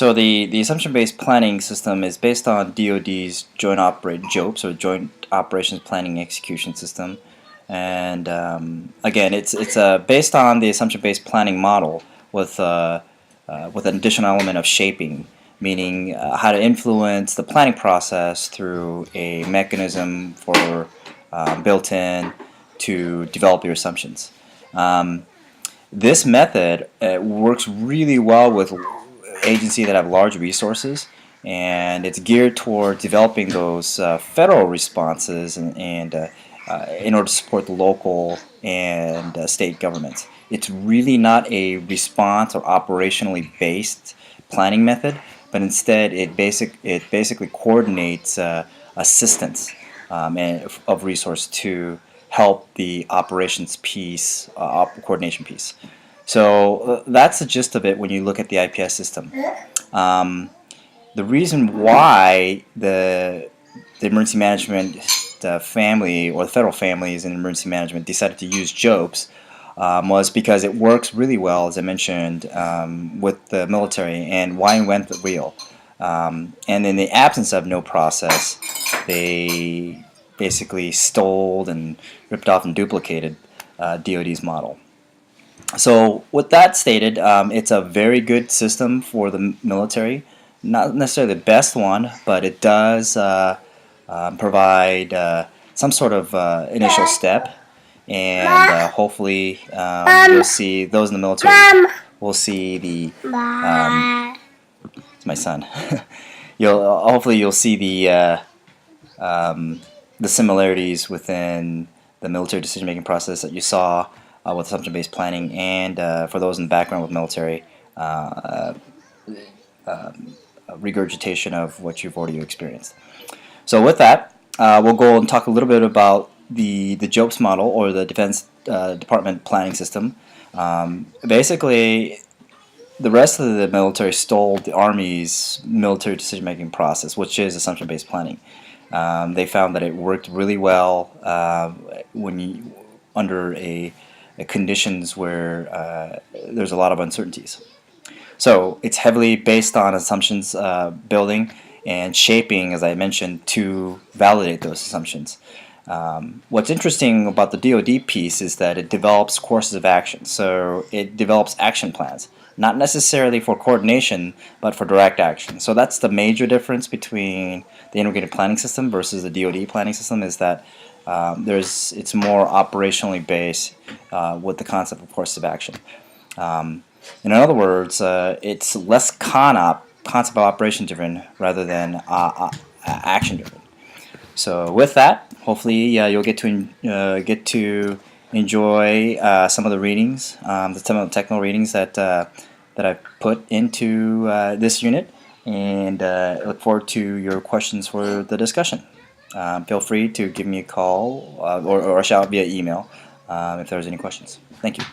So the assumption-based planning system is based on DoD's Joint JOPS, or Joint Operations Planning Execution System, and again, it's based on the assumption-based planning model with an additional element of shaping, meaning how to influence the planning process through a mechanism for built in to develop your assumptions. This method works really well with agencies that have large resources, and it's geared toward developing those federal responses and in order to support the local and state governments. It's really not a response or operationally based planning method, but instead it basically coordinates assistance of resource to help the operations piece, coordination piece. So that's the gist of it when you look at the IPS system. The reason why the emergency management family, or the federal families in emergency management, decided to use JOPS was because it works really well, as I mentioned, with the military, and why invent the wheel? And in the absence of no process, they basically stole and ripped off and duplicated DoD's model. So with that stated, it's a very good system for the military. Not necessarily the best one, but it does provide some sort of initial step, and hopefully you'll see those in the military will see the it's my son. Hopefully you'll see the similarities within the military decision-making process that you saw with assumption-based planning, and for those in the background with military, regurgitation of what you've already experienced. So with that, we'll go and talk a little bit about the JOPS model, or the Defense Department Planning System. Basically, the rest of the military stole the Army's military decision-making process, which is assumption-based planning. They found that it worked really well under conditions where there's a lot of uncertainties. So it's heavily based on assumptions building and shaping, as I mentioned, to validate those assumptions. What's interesting about the DoD piece is that it develops courses of action. So it develops action plans, not necessarily for coordination, but for direct action. So that's the major difference between the integrated planning system versus the DoD planning system, is that it's more operationally based with the concept of course of action. In other words, it's less concept of operation driven rather than action driven. So with that, hopefully you'll get to enjoy some of the readings, some of the technical readings that I've put into this unit, and I look forward to your questions for the discussion. Feel free to give me a call or a shout via email if there's any questions. Thank you.